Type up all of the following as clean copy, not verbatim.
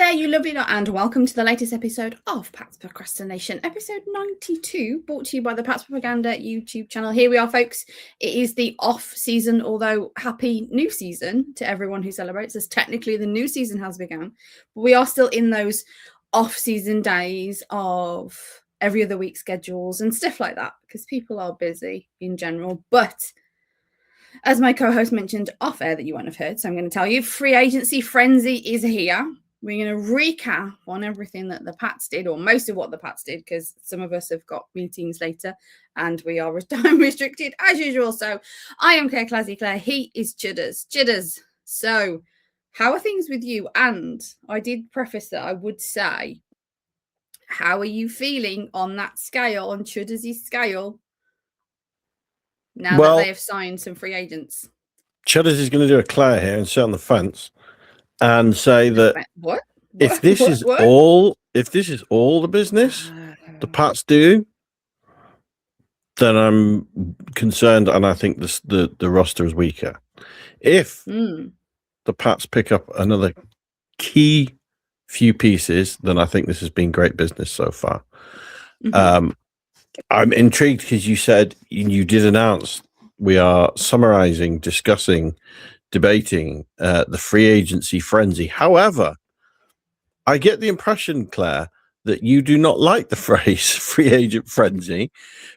there, you lovely lot, and welcome to the latest episode of Pat's Procrastination, episode 92, brought to you by the Pat's Propaganda YouTube channel. Here we are, folks. It is the off season, although happy new season to everyone who celebrates, as technically the new season has begun. But we are still in those off-season days of every other week schedules and stuff like that, because people are busy in general. But as my co-host mentioned off air that you won't have heard, so I'm going to tell you, free agency frenzy is here. We're going to recap on everything that the Pats did, or most of what the Pats did, because some of us have got meetings later and we are time restricted as usual. So I am Clazzy Clare. He is Chudders. Chudders. So how are things with you? And I did preface that I would say, how are you feeling on that scale, on Chudders' scale, now that they have signed some free agents? Chudders is going to do a Clare here and sit on the fence and say that if this is all the business the Pats do, then I'm concerned, and I think the roster is weaker. If the Pats pick up another key few pieces, then I think this has been great business so far. I'm intrigued because you said you did announce we are summarizing, discussing, debating the free agency frenzy. However, I get the impression, Claire, that you do not like the phrase free agent frenzy,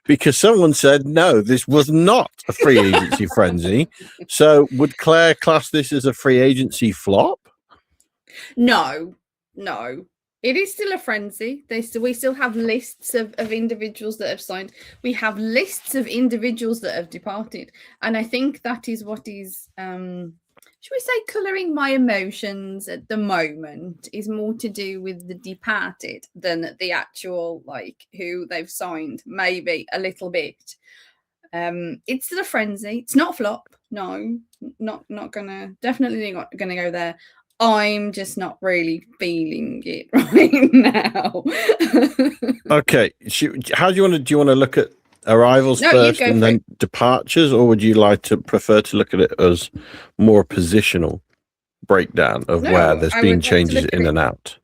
because someone said, no, this was not a free agency frenzy. So would Claire class this as a free agency flop? No. It is still a frenzy. We still have lists of individuals that have signed. We have lists of individuals that have departed. And I think that is what is, should we say, colouring my emotions at the moment, is more to do with the departed than the actual, like, who they've signed, maybe a little bit. It's still a frenzy. It's not a flop. No, definitely not gonna go there. I'm just not really feeling it right now. Okay. How do you want to look at arrivals first and then departures, or would you like to prefer to look at it as more positional breakdown of where there's been changes in and out?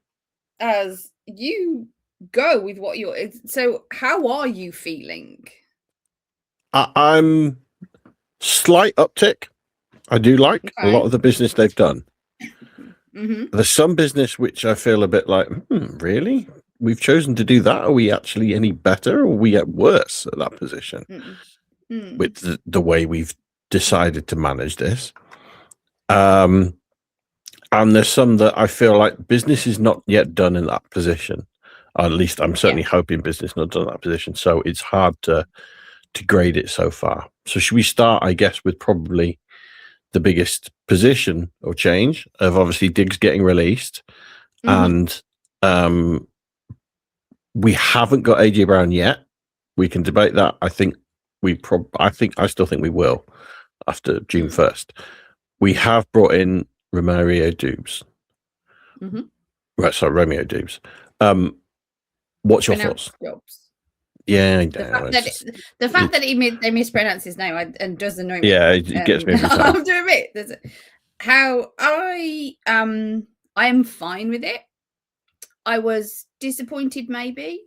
As you go with what you're... So how are you feeling? I'm slight uptick. I do like a lot of the business they've done. There's some business which I feel a bit like, really? We've chosen to do that? Are we actually any better, or are we get worse at that position with the way we've decided to manage this? And there's some that I feel like business is not yet done in that position. At least I'm certainly hoping business not done in that position. So it's hard to grade it so far. So should we start, I guess, with probably the biggest position or change of obviously Diggs getting released, and we haven't got AJ Brown yet. We can debate that. I still think we will after June 1st. We have brought in Romeo Dubes. Romeo Dubes. What's your thoughts? Yeah, the fact that they mispronounce his name and does annoy me. Yeah, it gets me. I have to admit, how I am fine with it. I was disappointed maybe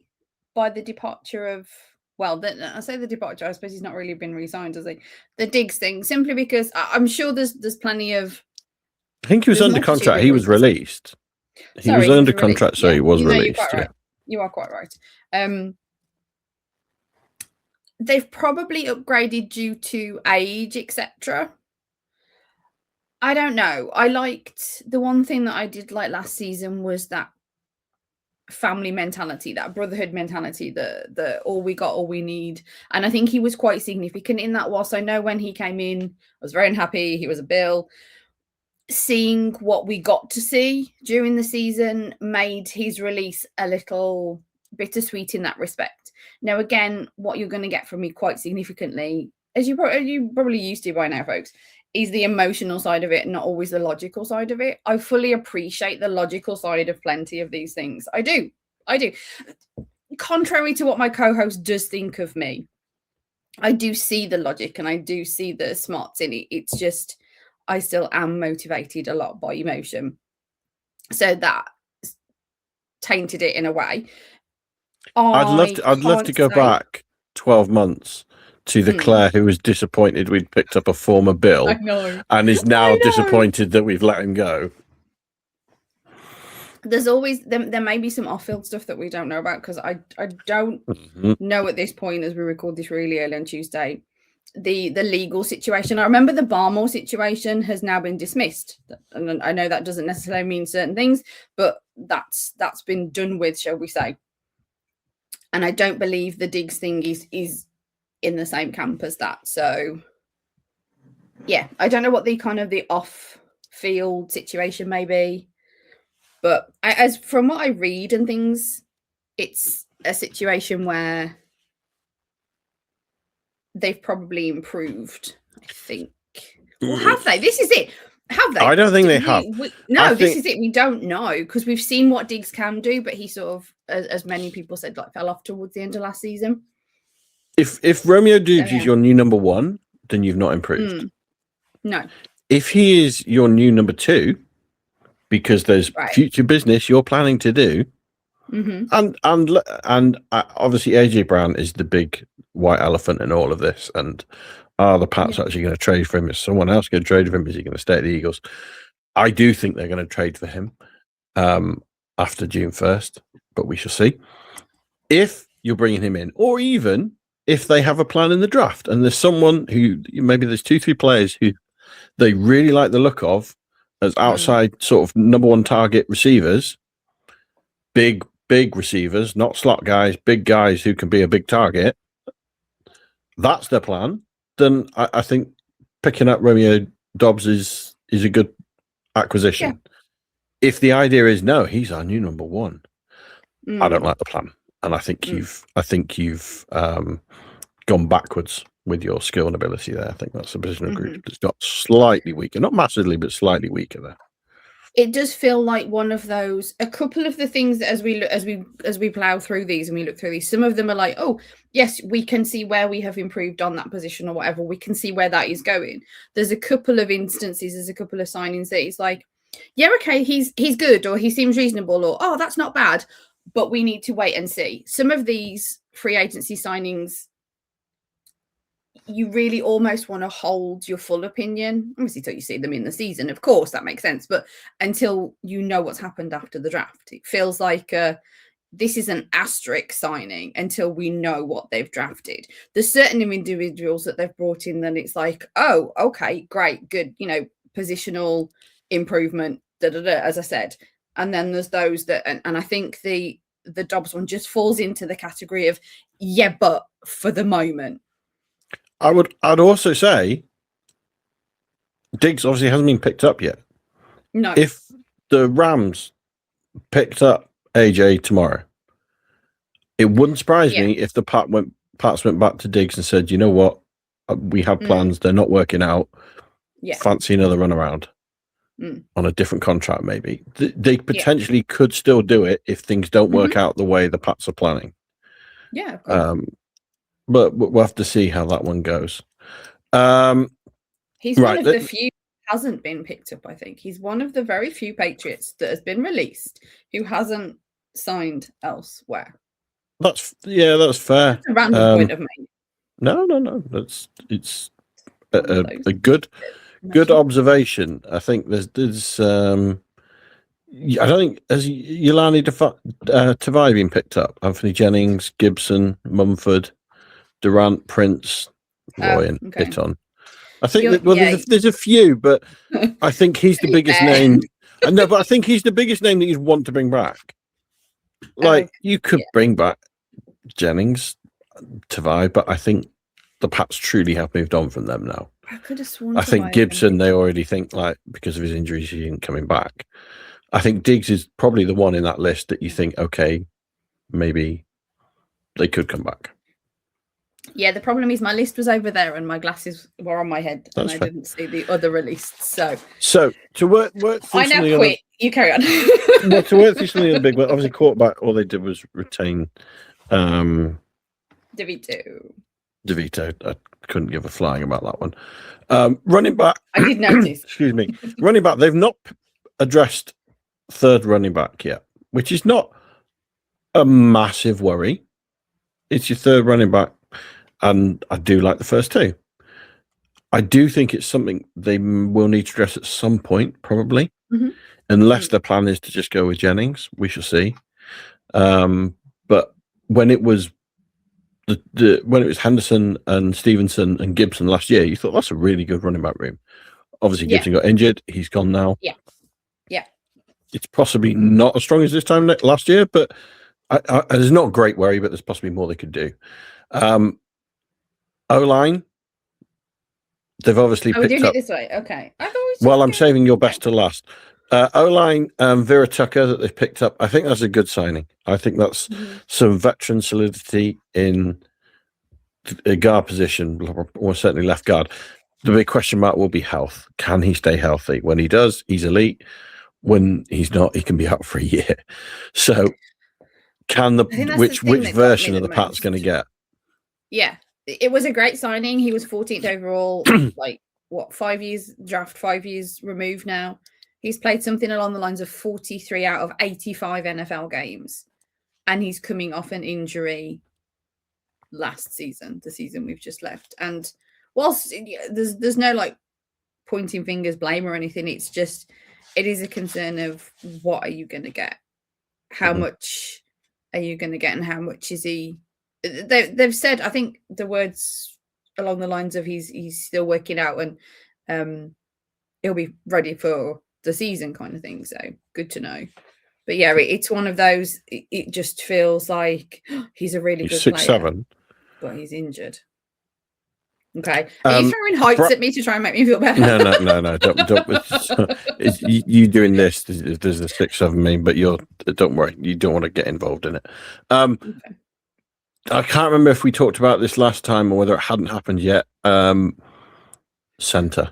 by the departure of, I say the departure, I suppose he's not really been re-signed, does he? The Diggs thing, simply because I'm sure there's plenty of... I think he was under contract. He was released. He was under contract, so he was released. You are quite right. They've probably upgraded due to age, etc. I don't know. I liked the one thing that I did like last season was that family mentality, that brotherhood mentality, the all we got, all we need. And I think he was quite significant in that. Whilst I know when he came in, I was very unhappy. He was a Bill. Seeing what we got to see during the season made his release a little bittersweet in that respect. Now, again, what you're going to get from me quite significantly, as you probably used to by now, folks, is the emotional side of it, not always the logical side of it. I fully appreciate the logical side of plenty of these things. I do. Contrary to what my co-host does think of me, I do see the logic and I do see the smarts in it. It's just, I still am motivated a lot by emotion. So that tainted it in a way. I'd love to go back 12 months to the Claire who was disappointed we'd picked up a former Bill and is now disappointed that we've let him go. There's always there may be some off-field stuff that we don't know about, because I don't know at this point, as we record this really early on Tuesday, the legal situation. I remember the Barmore situation has now been dismissed, and I know that doesn't necessarily mean certain things, but that's been done with, shall we say. And I don't believe the Diggs thing is in the same camp as that. So yeah, I don't know what the kind of the off-field situation may be, but as from what I read and things, it's a situation where they've probably improved, I think. Well, have they? This is it. Have they? I don't think they have. This is it. We don't know, because we've seen what Diggs can do, but he sort of, as many people said, like fell off towards the end of last season. If Romeo Doubs is your new number 1, then you've not improved. No. If he is your new number 2, because there's future business you're planning to do, and obviously AJ Brown is the big white elephant in all of this, and are the Pats actually going to trade for him? Is someone else going to trade for him? Is he going to stay at the Eagles? I do think they're going to trade for him after June 1st, but we shall see. If you're bringing him in, or even if they have a plan in the draft, and there's someone who, maybe there's 2-3 players who they really like the look of as outside sort of number 1 target receivers, big receivers, not slot guys, big guys who can be a big target. That's their plan. Then I think picking up Romeo Doubs is a good acquisition. Yeah. If the idea is no, he's our new number 1, I don't like the plan, and I think you've gone backwards with your skill and ability there. I think that's a positional group that's got slightly weaker, not massively, but slightly weaker there. It does feel like one of those. A couple of the things that as we plow through these and we look through these, some of them are like, oh yes, we can see where we have improved on that position or whatever. We can see where that is going. There's a couple of instances, there's a couple of signings that it's like, yeah, okay, he's good, or he seems reasonable, or oh, that's not bad, but we need to wait and see. Some of these free agency signings, you really almost want to hold your full opinion, obviously, until you see them in the season. Of course, that makes sense. But until you know what's happened after the draft, it feels like this is an asterisk signing until we know what they've drafted. There's certain individuals that they've brought in, then it's like, oh, okay, great, good, positional improvement, as I said. And then there's those that, and I think the Dobbs one just falls into the category of, yeah, but for the moment. I'd also say Diggs obviously hasn't been picked up yet. No. If the Rams picked up AJ tomorrow, it wouldn't surprise me if the Pats went back to Diggs and said, you know what, we had plans, they're not working out. Yeah. Fancy another runaround on a different contract, maybe. They potentially could still do it if things don't work out the way the Pats are planning. Yeah, of course. But we'll have to see how that one goes. He's one of the few who hasn't been picked up, I think. He's one of the very few Patriots that has been released who hasn't signed elsewhere. That's fair. That's a random point of mine. No. It's a good observation. I think there's I don't think has Yolani Tavai been picked up. Anthony Jennings, Gibson, Mumford, Durant, Prince, Roy, and Hitton. I think there's a few, but I think he's the biggest name. No, but I think he's the biggest name that you'd want to bring back. Like you could bring back Jennings, Tavai, but I think the Pats truly have moved on from them now. I could have sworn. I think Gibson, they already think like because of his injuries, he isn't coming back. I think Diggs is probably the one in that list that you think, okay, maybe they could come back. Yeah, the problem is my list was over there and my glasses were on my head and I didn't see the other released. So to work I now quit. You carry on. Well, to work through something of the big one, obviously quarterback, all they did was retain DeVito. I couldn't give a flying about that one. Running back. I did notice. Excuse me. Running back, they've not addressed third running back yet, which is not a massive worry. It's your third running back, and I do like the first two. I do think it's something they will need to address at some point, probably, unless their plan is to just go with Jennings. We shall see. But when it was when it was Henderson and Stevenson and Gibson last year, you thought that's a really good running back room. Obviously, Gibson got injured; he's gone now. Yeah. It's possibly not as strong as this time last year, but there's not a great worry. But there's possibly more they could do. O-line. They've obviously picked doing up. It this way. Okay. Well, I'm saving your best to last. O-line, Vera Tucker that they've picked up. I think that's a good signing. I think that's some veteran solidity in a guard position, or certainly left guard. The big question mark will be health. Can he stay healthy? When he does, he's elite. When he's not, he can be out for a year. So, which version of the Pat's going to get? Yeah, it was a great signing. He was 14th overall. Like what, 5 years draft, 5 years removed now. He's played something along the lines of 43 out of 85 NFL games, and he's coming off an injury last season, the season we've just left. And whilst there's no like pointing fingers, blame or anything, it's just it is a concern of what are you going to get, how much are you going to get, and how much is he? They've said, I think the words along the lines of he's still working out and he'll be ready for the season kind of thing. So good to know. But yeah, it's one of those. It just feels like he's a really good 6'7", player, but he's injured. Okay, are you throwing heights at me to try and make me feel better? No. Don't. You doing this? There's the 6'7" meme, but don't worry. You don't want to get involved in it. Okay. I can't remember if we talked about this last time or whether it hadn't happened yet. Center.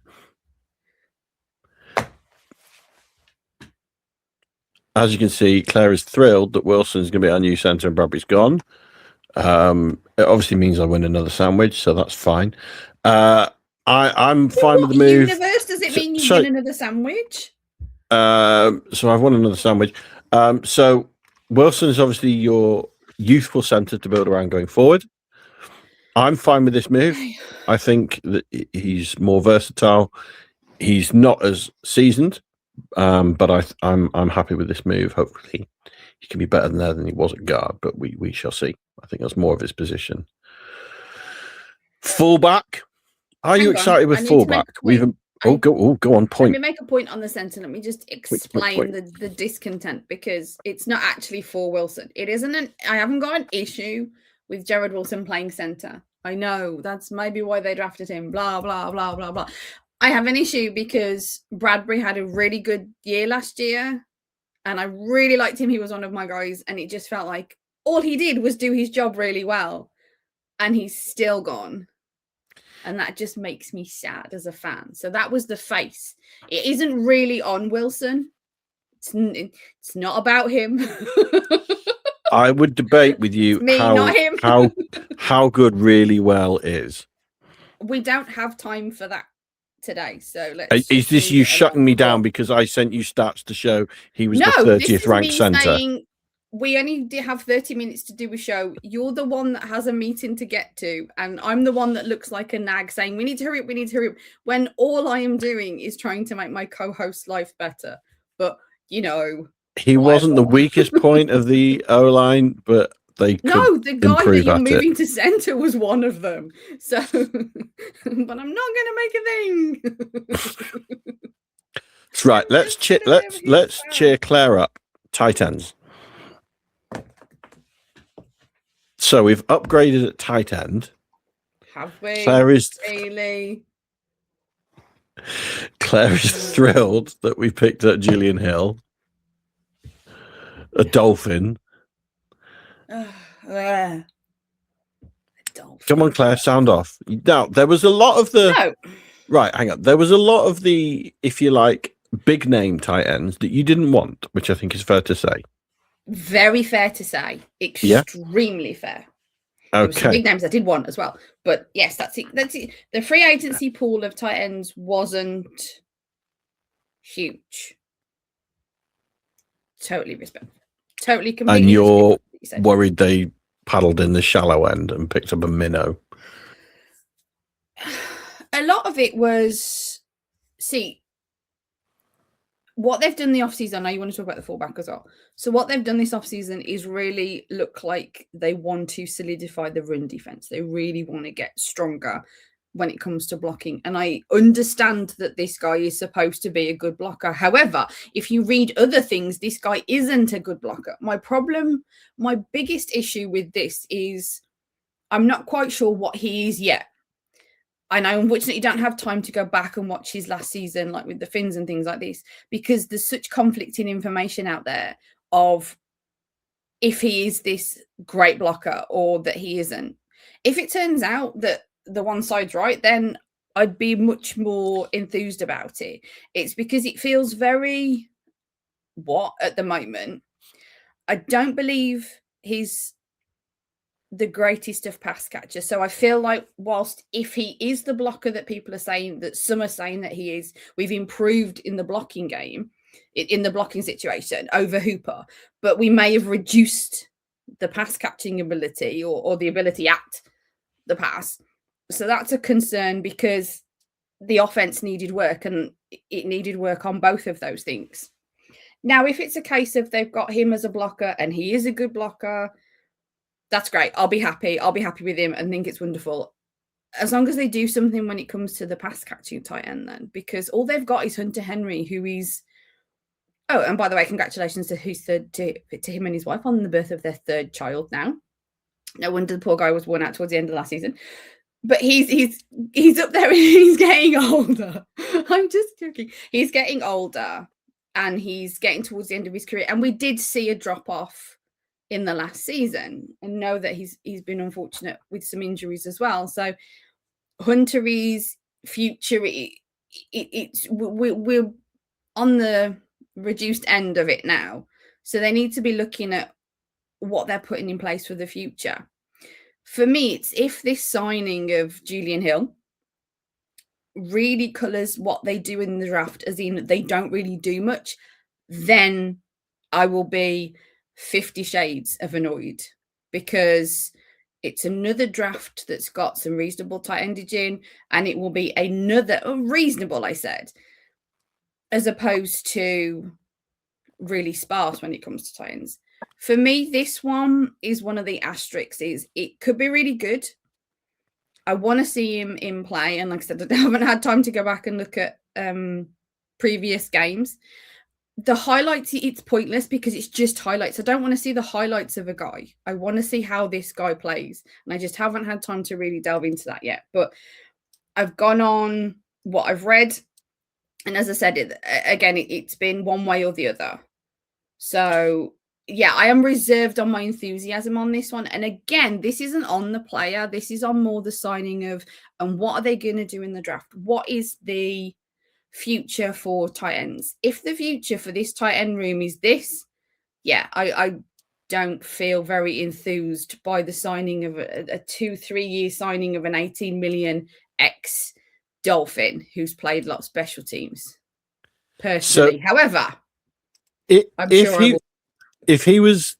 As you can see, Claire is thrilled that Wilson's going to be our new center and Bradbury's gone. It obviously means I win another sandwich, so that's fine. I'm fine with the move. Universe does it mean you win another sandwich? So I've won another sandwich. So Wilson is obviously your youthful center to build around going forward. I'm fine with this move. I think that he's more versatile. He's not as seasoned, but I'm happy with this move. Hopefully, he can be better than he was at guard, but we shall see. I think that's more of his position. Fullback. Are you excited with fullback? Go on. Point. Let me make a point on the centre. Let me just explain the discontent, because it's not actually for Wilson. It isn't. I haven't got an issue with Jared Wilson playing centre. I know that's maybe why they drafted him. Blah blah blah blah blah. I have an issue because Bradbury had a really good year last year, and I really liked him. He was one of my guys, and it just felt like all he did was do his job really well, and he's still gone. And that just makes me sad as a fan. So that was the face. It isn't really on Wilson. It's not about him. I would debate with you how good really well is. We don't have time for that today. So is this you shutting me down because I sent you stats to show he was the 30th ranked centre? We only have 30 minutes to do a show. You're the one that has a meeting to get to, and I'm the one that looks like a nag saying, we need to hurry up, when all I am doing is trying to make my co-host's life better. But, he wasn't the weakest point of the O-line, but the guy that you're moving to centre was one of them. So, but I'm not going to make a thing. That's right. Let's cheer Claire up. Tight ends. So we've upgraded at tight end. Have we? Claire is thrilled that we picked up Julian Hill, a Dolphin. A dolphin. Come on, Claire, sound off. Now, there was a lot of the... Right, hang on. There was a lot of the, if you like, big name tight ends that you didn't want, which I think is fair to say. Very fair to say. Extremely fair. There were some big names I did want as well. But yes, that's it. The free agency pool of tight ends wasn't huge. Totally respectful. Totally completely. And worried they paddled in the shallow end and picked up a minnow? A lot of it was, what they've done the offseason, I know you want to talk about the fullback as well. So what they've done this offseason is really look like they want to solidify the run defense. They really want to get stronger when it comes to blocking. And I understand that this guy is supposed to be a good blocker. However, if you read other things, this guy isn't a good blocker. My biggest issue with this is I'm not quite sure what he is yet. And I unfortunately don't have time to go back and watch his last season, like with the Finns and things like this, because there's such conflicting information out there of if he is this great blocker or that he isn't. If it turns out that the one side's right, then I'd be much more enthused about it. It's because it feels very at the moment. I don't believe he's the greatest of pass catchers. So I feel like whilst if he is the blocker that people are saying, that some are saying that he is, we've improved in the blocking game, in the blocking situation over Hooper, but we may have reduced the pass catching ability or the ability at the pass. So that's a concern because the offense needed work and it needed work on both of those things. Now, if it's a case of they've got him as a blocker and he is a good blocker, that's great. I'll be happy. I'll be happy with him and think it's wonderful. As long as they do something when it comes to the pass catching tight end, then, because all they've got is Hunter Henry, who is. Oh, and by the way, congratulations to him and his wife on the birth of their third child now. No wonder the poor guy was worn out towards the end of last season. But he's up there and he's getting older. I'm just joking. He's getting older and he's getting towards the end of his career. And we did see a drop off in the last season, and know that he's been unfortunate with some injuries as well. So Hunter's future, we're on the reduced end of it now. So they need to be looking at what they're putting in place for the future. For me, it's if this signing of Julian Hill really colours what they do in the draft, as in they don't really do much, then I will be 50 shades of annoyed, because it's another draft that's got some reasonable tight endage in, and it will be another reasonable, I said, as opposed to really sparse when it comes to tight ends. For me, this one is one of the asterisks. Is it could be really good. I want to see him in play, and like I said, I haven't had time to go back and look at previous games. The highlights, it's pointless because it's just highlights. I don't want to see the highlights of a guy. I want to see how this guy plays. And I just haven't had time to really delve into that yet. But I've gone on what I've read. And as I said, it's been one way or the other. So, yeah, I am reserved on my enthusiasm on this one. And again, this isn't on the player. This is on more the signing of, and what are they going to do in the draft? What is the future for tight ends? If the future for this tight end room is this, I don't feel very enthused by the signing of a 2-3 year signing of an 18 million ex Dolphin who's played a lot of special teams personally. So, however, if he was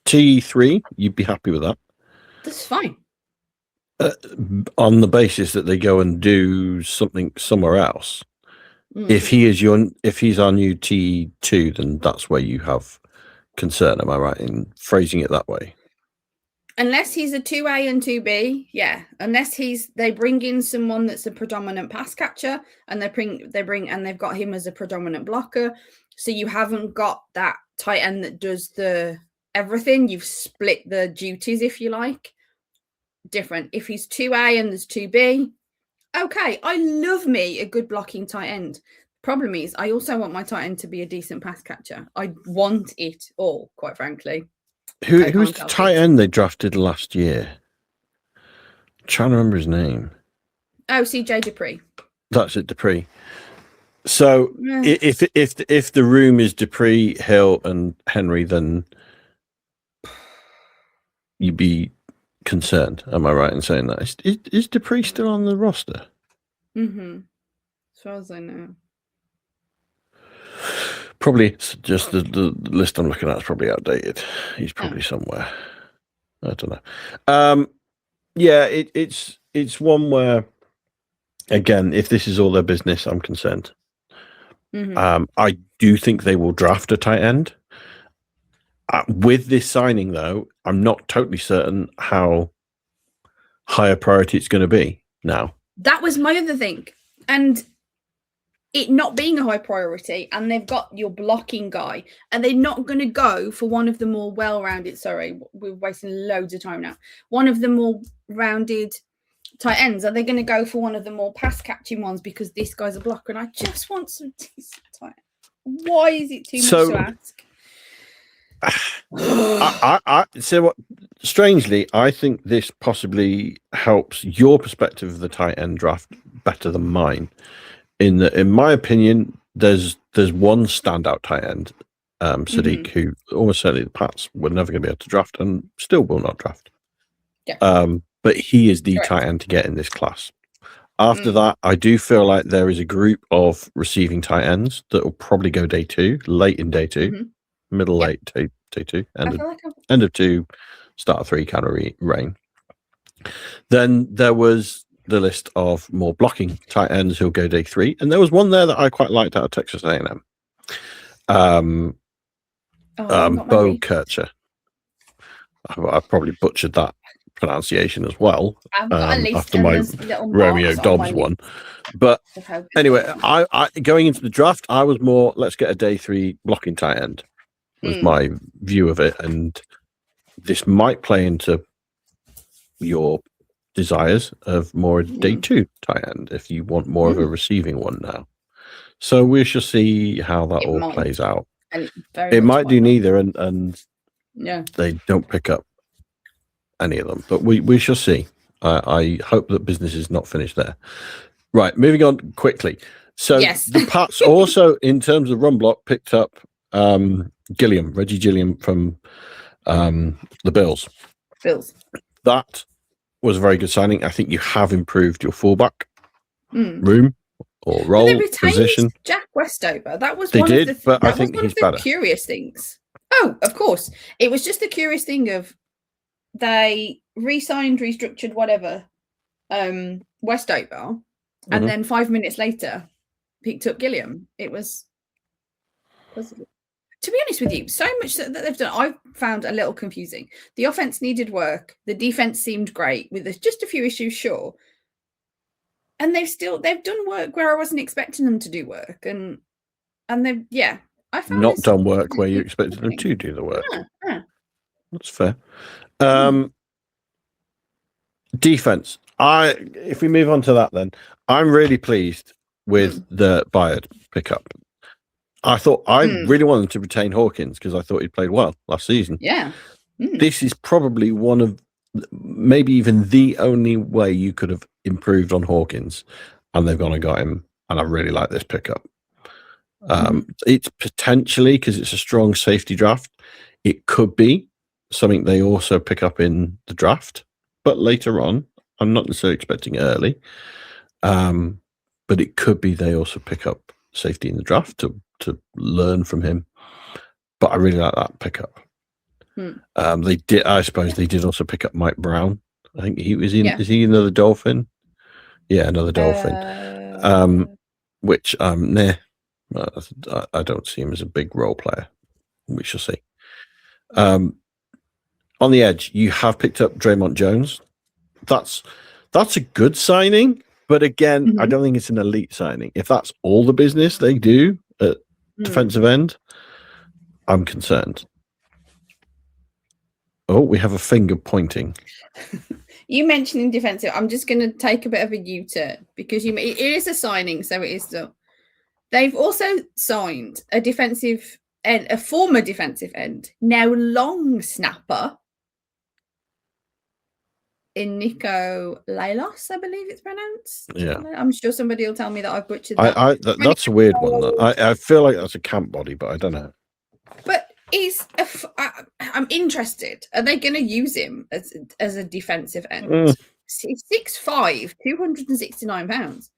T3, you'd be happy with that. That's fine. On the basis that they go and do something somewhere else. If he's our new T2, then that's where you have concern. Am I right in phrasing it that way? Unless he's a 2A and 2B, yeah. Unless they bring in someone that's a predominant pass catcher, and they've got him as a predominant blocker. So you haven't got that tight end that does the everything. You've split the duties, if you like. Different. If he's 2A and there's 2B, okay, I love me a good blocking tight end. Problem is, I also want my tight end to be a decent pass catcher. I want it all, quite frankly. Who's the tight end they drafted last year? I'm trying to remember his name. Oh, CJ Dupree. That's it, Dupree. So if the room is Dupree, Hill, and Henry, then you'd be concerned. Am I right in saying that? Is Dupree still on the roster? Mm-hmm. As far as I know. Probably just the list I'm looking at is probably outdated. He's probably somewhere. I don't know. Yeah, it's one where, again, if this is all their business, I'm concerned. I do think they will draft a tight end. With this signing, though, I'm not totally certain how high a priority it's going to be now. That was my other thing. And it not being a high priority, and they've got your blocking guy, and they're not going to go for one of the more well-rounded, sorry, we're wasting loads of time now, one of the more rounded tight ends. Are they going to go for one of the more pass-catching ones because this guy's a blocker? And I just want some decent tight end. Why is it too much to ask? So what? Strangely, I think this possibly helps your perspective of the tight end draft better than mine. In my opinion, there's one standout tight end, Sadiq, who almost certainly the Pats were never going to be able to draft and still will not draft. Yeah. But he is the tight end to get in this class. After that, I do feel like there is a group of receiving tight ends that will probably go day 2, late in day 2, middle late day 2, end of 2, start of 3 kind of reign. Then there was the list of more blocking tight ends who'll go day 3, and there was one there that I quite liked out of Texas A&M. Bo Kircher. I probably butchered that pronunciation as well after my Romeo Dobbs one. But anyway, I going into the draft, I was more, let's get a day 3 blocking tight end was my view of it, and this might play into your desires of more day 2 tight end if you want more of a receiving one now. So we shall see how that all plays out. It might do neither, and they don't pick up any of them, but we shall see. I hope that business is not finished there. Right, moving on quickly. So the Pats also, in terms of run block, picked up Reggie Gilliam from the Bills. That was a very good signing. I think you have improved your fullback room or role, they position. Jack Westover. That was they one did, of the, but that I think was one he's of the better. Curious things. Oh, of course. It was just the curious thing of they re-signed, restructured, whatever, Westover, and then 5 minutes later picked up Gilliam. It was to be honest with you, so much that they've done, I found a little confusing. The offense needed work. The defense seemed great with just a few issues, sure. And they've done work where I wasn't expecting them to do work. And they've, I found not done work where you expected them to do the work. That's fair. Defense. If we move on to that, then I'm really pleased with the Bayard pickup. I thought I really wanted to retain Hawkins because I thought he played well last season. Yeah. This is probably one of maybe even the only way you could have improved on Hawkins, and they've gone and got him. And I really like this pickup. It's potentially, because it's a strong safety draft, it could be something they also pick up in the draft, but later on. I'm not necessarily expecting early, but it could be they also pick up safety in the draft to learn from him. But I really like that pickup. They did. I suppose they did also pick up Mike Brown. I think he was in. Is he another Dolphin? Yeah, another Dolphin. Which I don't see him as a big role player. We shall see. On the edge, you have picked up Draymond Jones. That's a good signing, but again, I don't think it's an elite signing. If that's all the business they do at defensive end, I'm concerned. Oh, we have a finger pointing. You mentioning defensive, I'm just going to take a bit of a U-turn because it is a signing, so it is still. They've also signed a defensive end, a former defensive end, now long snapper. In Nico Leilos, I believe it's pronounced. Yeah, I'm sure somebody will tell me that I've butchered that. That's a weird one. I feel like that's a camp body, but I don't know. But I'm interested. Are they going to use him as a defensive end? He's 6'5", 269 pounds.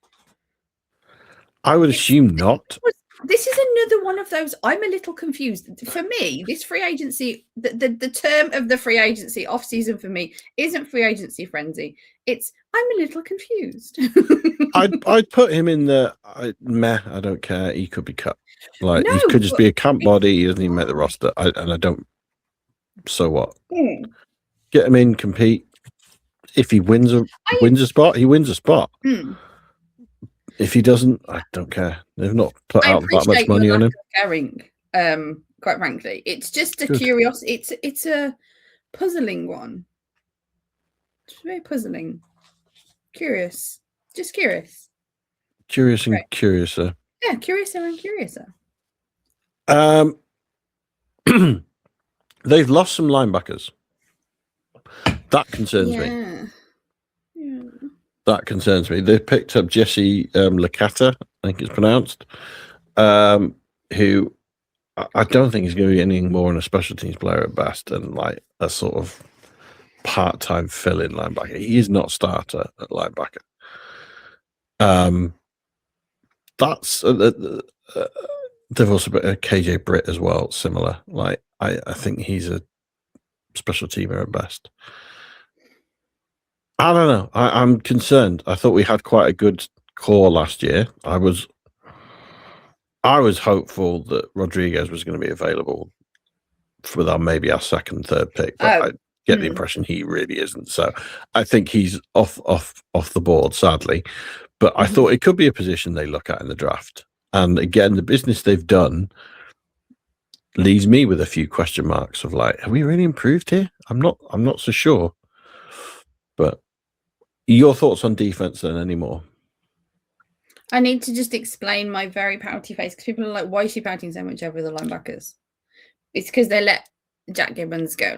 I would assume not. This is another one of those. I'm a little confused. For me, this free agency, the term of the free agency off season for me isn't free agency frenzy. It's I'm a little confused. I'd put him in the meh. I don't care. He could be cut. Like No, he could just be a camp body. He doesn't even make the roster. I don't. So what? Get him in, compete. If he wins a spot, he wins a spot. If he doesn't, I don't care. They've not put out that much money on him. Caring, quite frankly, it's just a curiosity. It's a puzzling one. It's very puzzling. Curious. Just curious. Curious and curiouser. Yeah, curiouser and curiouser. They've lost some linebackers. That concerns me. Yeah. That concerns me. They picked up Jesse Licata, I think it's pronounced, who I don't think is going to be anything more than a special teams player at best and like a sort of part-time fill-in linebacker. He is not starter at linebacker. That's they've also got KJ Britt as well, similar. Like I think he's a special teamer at best. I don't know. I'm concerned. I thought we had quite a good core last year. I was hopeful that Rodriguez was going to be available for maybe our second, third pick, but I get the impression he really isn't. So I think he's off the board, sadly. But I thought it could be a position they look at in the draft. And again, the business they've done leaves me with a few question marks of like, have we really improved here? I'm not so sure. But your thoughts on defense then anymore? I need to just explain my very pouty face because people are like, why is she pouting so much over the linebackers? It's because they let Jack Gibbons go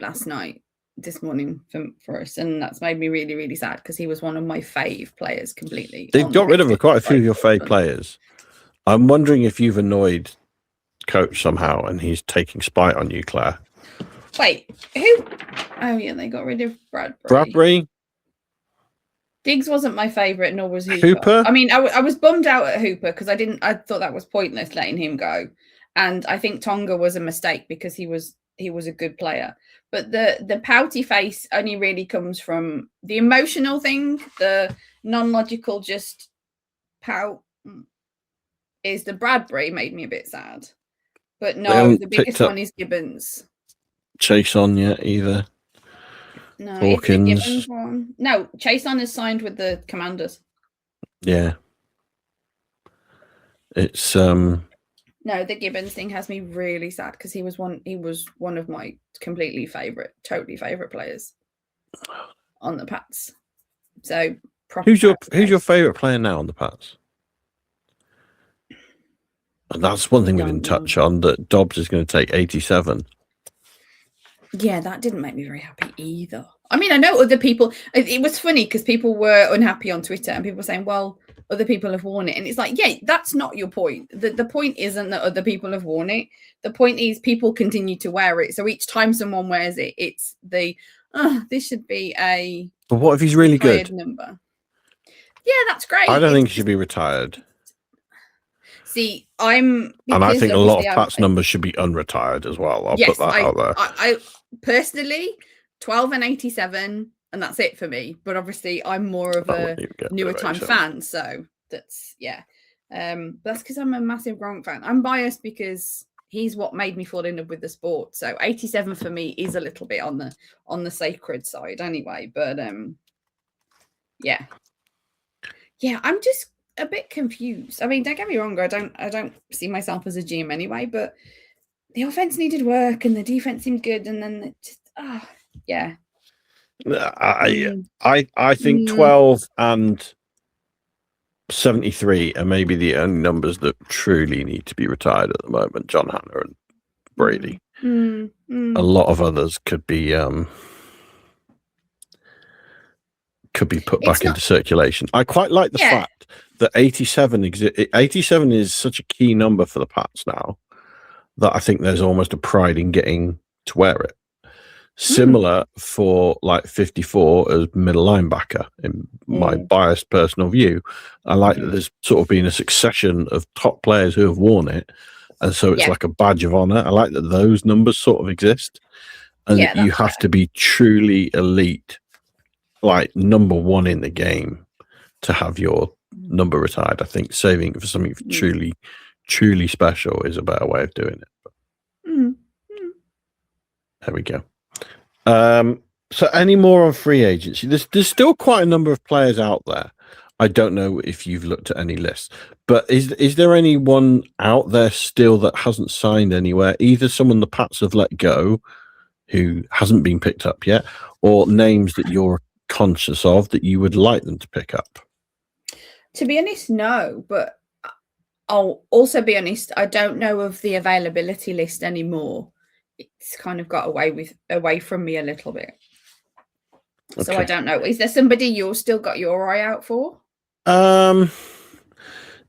this morning for us, and that's made me really, really sad because he was one of my fave players completely. They've got rid of quite a few of your fave players. I'm wondering if you've annoyed Coach somehow and he's taking spite on you, Claire. Wait, who? Oh yeah, they got rid of Bradbury. Diggs wasn't my favourite, nor was Hooper. I mean, I was bummed out at Hooper because I thought that was pointless letting him go, and I think Tonga was a mistake because he was a good player. But the pouty face only really comes from the emotional thing. The non-logical just pout is the Bradbury made me a bit sad. But no, the biggest one is Gibbons. Chase on yet either. No, Hawkins. It's the Gibbons one. No, Chase on is signed with the Commanders. Yeah. It's No, the Gibbons thing has me really sad because he was one of my totally favorite players on the Pats. So who's your favorite player now on the Pats? And that's one thing we didn't touch on, that Dobbs is going to take 87. Yeah, that didn't make me very happy either. I mean, I know other people. It was funny because people were unhappy on Twitter and people were saying, well, other people have worn it. And it's like, yeah, that's not your point. The point isn't that other people have worn it. The point is people continue to wear it. So each time someone wears it, it's this should be a... But what if he's really good? Number. Yeah, that's great. I don't think he should be retired. See, and I think a lot of Pat's numbers should be unretired as well. I'll put that out there. I personally, 12 and 87, and that's it for me. But obviously, I'm more of a newer time fan, so that's that's because I'm a massive Gronk fan. I'm biased because he's what made me fall in love with the sport. So 87 for me is a little bit on the sacred side, anyway. But yeah, I'm just a bit confused. I mean, don't get me wrong, I don't see myself as a GM anyway, but the offense needed work and the defense seemed good, and then it just yeah. I think 12 and 73 are maybe the only numbers that truly need to be retired at the moment. John Hanna and Brady. A lot of others could be put back into circulation. I quite like the fact that 87 is such a key number for the Pats now that I think there's almost a pride in getting to wear it. Similar for like 54 as middle linebacker, in my biased personal view. I like that there's sort of been a succession of top players who have worn it. And so it's like a badge of honor. I like that those numbers sort of exist. And that you have to be truly elite, like number one in the game, to have your number retired. I think saving it for something truly, truly special is a better way of doing it. There we go. So any more on free agency? There's still quite a number of players out there. I don't know if you've looked at any lists, but is there anyone out there still that hasn't signed anywhere? Either someone the Pats have let go who hasn't been picked up yet, or names that you're conscious of that you would like them to pick up? To be honest, no, but I'll also be honest, I don't know of the availability list anymore. It's kind of got away from me a little bit. Okay. So I don't know. Is there somebody you've still got your eye out for? No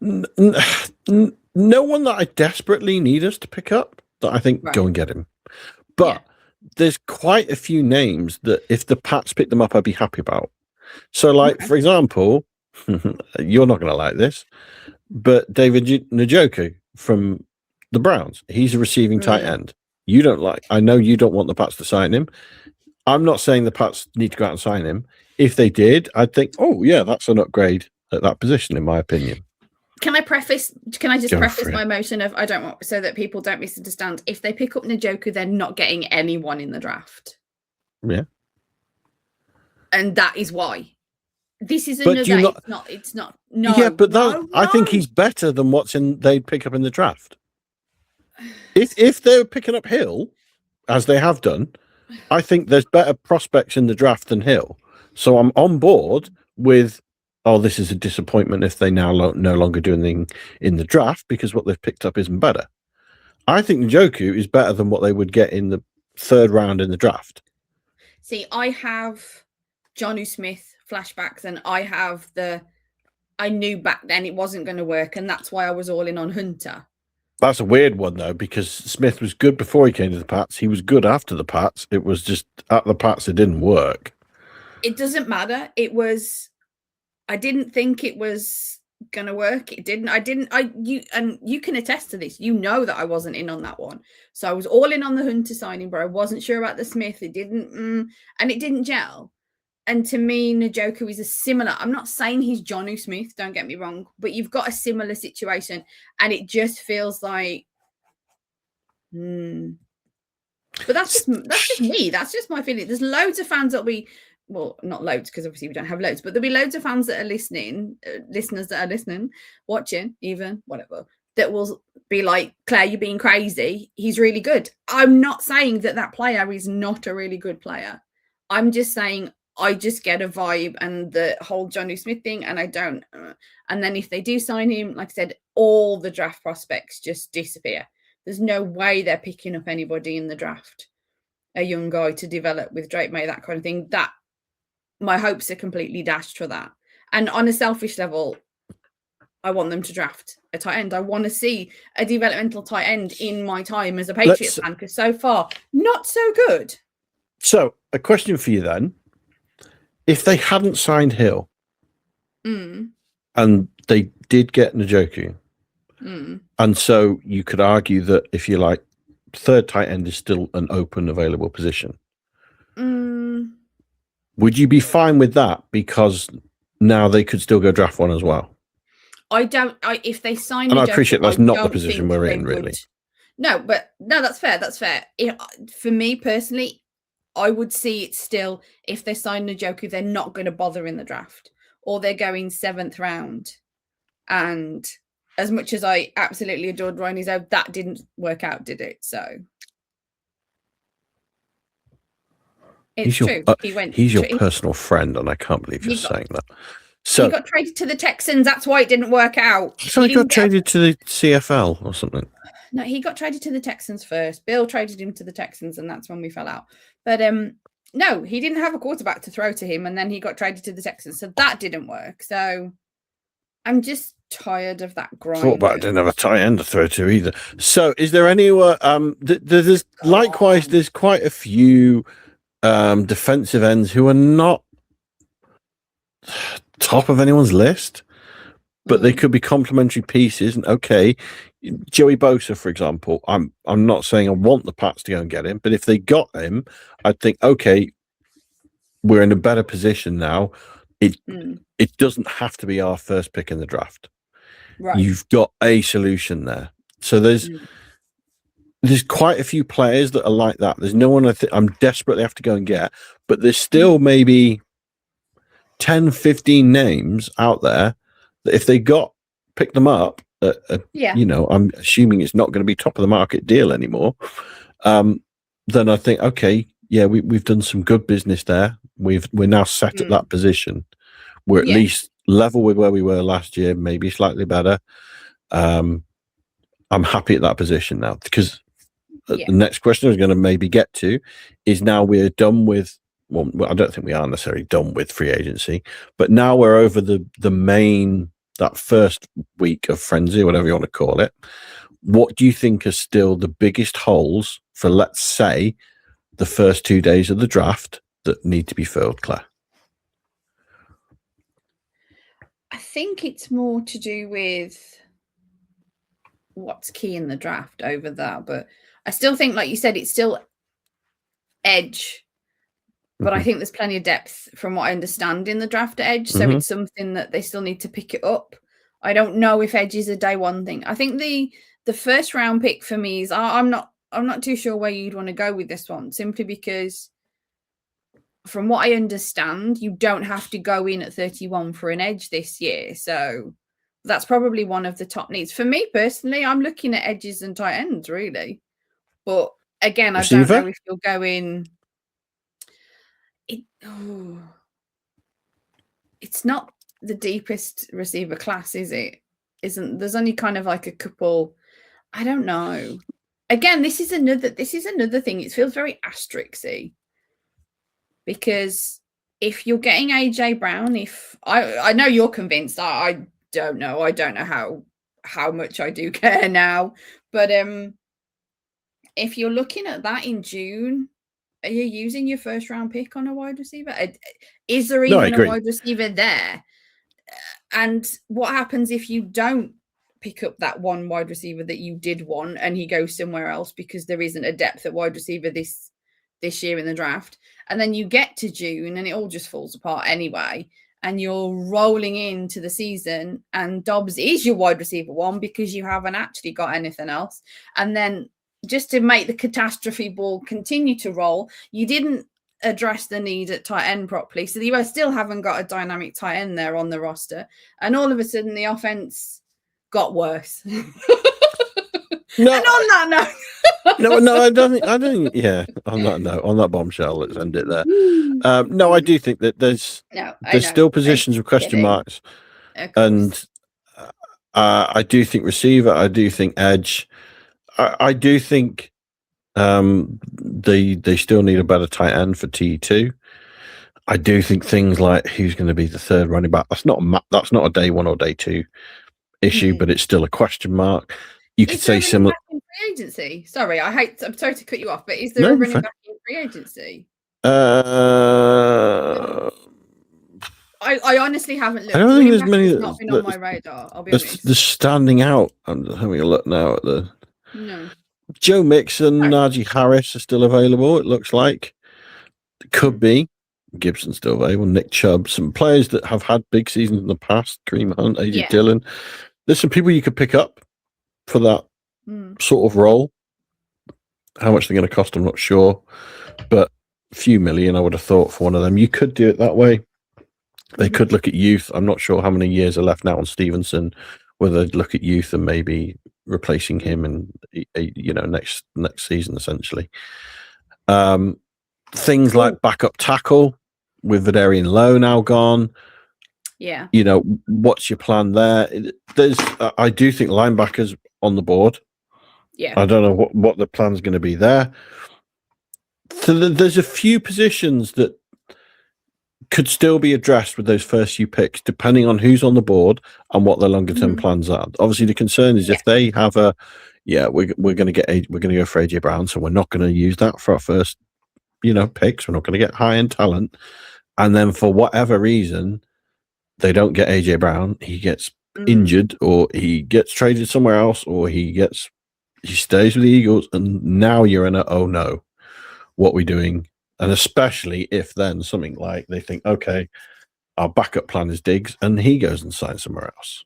one that I desperately need us to pick up that I think go and get him. But there's quite a few names that if the Pats pick them up, I'd be happy about. So like, for example, you're not going to like this, but David Njoku from the Browns, he's a receiving tight end. You don't like, I know you don't want the Pats to sign him. I'm not saying the Pats need to go out and sign him. If they did, I'd think, oh yeah, that's an upgrade at that position, in my opinion. Can I just preface my motion of I don't want, so that people don't misunderstand. If they pick up Njoku, they're not getting anyone in the draft. Yeah. And that is why. This is another. It's not. No. Yeah, but I think he's better than they'd pick up in the draft. If they're picking up Hill, as they have done, I think there's better prospects in the draft than Hill. So I'm on board with, this is a disappointment if they now no longer do anything in the draft because what they've picked up isn't better. I think Njoku is better than what they would get in the third round in the draft. See, I have Jonnu Smith flashbacks, and I knew back then it wasn't going to work, and that's why I was all in on Hunter. That's a weird one, though, because Smith was good before he came to the Pats. He was good after the Pats. It was just at the Pats it didn't work. It doesn't matter. I didn't think it was going to work. It didn't. You can attest to this. You know that I wasn't in on that one. So I was all in on the Hunter signing, but I wasn't sure about the Smith. It didn't, and it didn't gel. And to me, Njoku is a similar. I'm not saying he's Jonnu Smith, don't get me wrong, but you've got a similar situation, and it just feels like, But that's just me. That's just my feeling. There's loads of fans that'll be, well, not loads because obviously we don't have loads, but there'll be loads of fans that are listening, listeners that are listening, watching, even whatever, that will be like, Claire, you're being crazy. He's really good. I'm not saying that player is not a really good player. I'm just saying, I just get a vibe and the whole Jonnu Smith thing, and I don't. And then if they do sign him, like I said, all the draft prospects just disappear. There's no way they're picking up anybody in the draft, a young guy to develop with Drake May, that kind of thing. That my hopes are completely dashed for that. And on a selfish level, I want them to draft a tight end. I want to see a developmental tight end in my time as a Patriots fan, because so far, not so good. So a question for you then. If they hadn't signed Hill and they did get Njoku, and so you could argue that if you like, third tight end is still an open available position. Would you be fine with that because now they could still go draft one as well? If they sign, and I appreciate that's not the position we're in, really. No, that's fair. That's fair. For me personally, I would see it still, if they sign Njoku, they're not going to bother in the draft, or they're going 7th round. And as much as I absolutely adored Ryan Izzo, that didn't work out, did it? So it's true. He's your personal friend, and I can't believe you're saying that. So he got traded to the Texans. That's why it didn't work out. So he got traded to the CFL or something. No, he got traded to the Texans first. Bill traded him to the Texans, and that's when we fell out. But no, he didn't have a quarterback to throw to him, and then he got traded to the Texans, so that didn't work. So I'm just tired of that grind. Quarterback didn't have a tight end to throw to either. So is there anywhere? There's likewise, there's quite a few defensive ends who are not top of anyone's list, but they could be complementary pieces. And okay, Joey Bosa, for example, I'm not saying I want the Pats to go and get him, but if they got him, I'd think, okay, we're in a better position now. It doesn't have to be our first pick in the draft. Right. You've got a solution there. So there's quite a few players that are like that. There's no one I'm desperately have to go and get, but there's still maybe 10, 15 names out there that if they pick them up, you know, I'm assuming it's not going to be top of the market deal anymore. Then I think, okay, yeah, we've done some good business there. We're now set at that position. We're at least level with where we were last year, maybe slightly better. I'm happy at that position now, because the next question I was going to maybe get to is, now we're done with, well, I don't think we are necessarily done with free agency, but now we're over the main, that first week of frenzy, whatever you want to call it. What do you think are still the biggest holes for, let's say, the first 2 days of the draft that need to be filled, Claire? I think it's more to do with what's key in the draft over that, but I still think, like you said, it's still edge, but I think there's plenty of depth from what I understand in the draft at edge, so it's something that they still need to pick it up. I don't know if edge is a day one thing. I think the first round pick for me is, I'm not too sure where you'd want to go with this one, simply because from what I understand, you don't have to go in at 31 for an edge this year. So that's probably one of the top needs. For me personally, I'm looking at edges and tight ends, really. But again, receiver? I don't know if you're going... It's not the deepest receiver class, is it? There's only kind of like a couple... I don't know. Again, this is another thing. It feels very asterisk-y. Because if you're getting AJ Brown, if I know you're convinced, I don't know. I don't know how much I do care now. But if you're looking at that in June, are you using your first round pick on a wide receiver? Is there even a wide receiver there? And what happens if you don't pick up that one wide receiver that you did want and he goes somewhere else because there isn't a depth at wide receiver this year in the draft? And then you get to June and it all just falls apart anyway. And you're rolling into the season and Dobbs is your wide receiver one because you haven't actually got anything else. And then just to make the catastrophe ball continue to roll, you didn't address the need at tight end properly. So you still haven't got a dynamic tight end there on the roster. And all of a sudden the offense got worse. No. And on that note... No, I don't think. Yeah, on that bombshell, let's end it there. No, I do think that there's still positions with question marks, and I do think receiver. I do think edge. I do think they still need a better tight end for T2. I do think things like who's going to be the third running back. That's not a day one or day two issue, but it's still a question mark. You could say similar. In free agency? Sorry, I'm sorry to cut you off, but is there a running back in free agency? I honestly haven't looked. I don't think there's many. It's not been on my radar. I'll be honest. They're standing out. I'm having a look now at the. No. Joe Mixon, Najee Harris are still available. It looks like it could be. Gibson's still available. Nick Chubb, some players that have had big seasons in the past. Kareem Hunt, AJ Dillon. There's some people you could pick up for that sort of role. How much they're going to cost, I'm not sure, but a few million, I would have thought, for one of them. You could do it that way. They could look at youth. I'm not sure how many years are left now on Stevenson, whether they'd look at youth and maybe replacing him in next season, essentially. Things like backup tackle with Vidarian Lowe now gone. Yeah. What's your plan there? I do think linebackers on the board. Yeah. I don't know what the plan's going to be there. So there's a few positions that could still be addressed with those first few picks, depending on who's on the board and what their longer term plans are. Obviously, the concern is if they have we're going to go for AJ Brown, so we're not going to use that for our first picks. We're not going to get high-end talent. And then for whatever reason, they don't get AJ Brown. He gets injured, or he gets traded somewhere else, or he stays with the Eagles. And now you're in a, oh no, what are we doing? And especially if then something like they think, okay, our backup plan is Diggs, and he goes and signs somewhere else.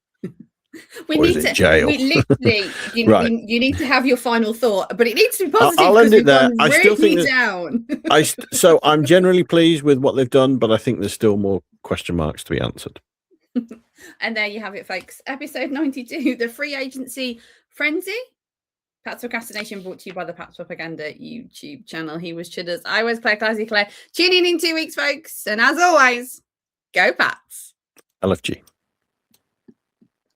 We need to jail. We literally, right. You need to have your final thought, but it needs to be positive. I'll end it there. I still think down. So I'm generally pleased with what they've done, but I think there's still more question marks to be answered. And there you have it, folks. Episode 92, the free agency frenzy. Pat's Procrastination, brought to you by the Pat's Propaganda YouTube channel. He was Chudders. I was Clazzy Clare. Tune in 2 weeks, folks. And as always, go Pats. LFG.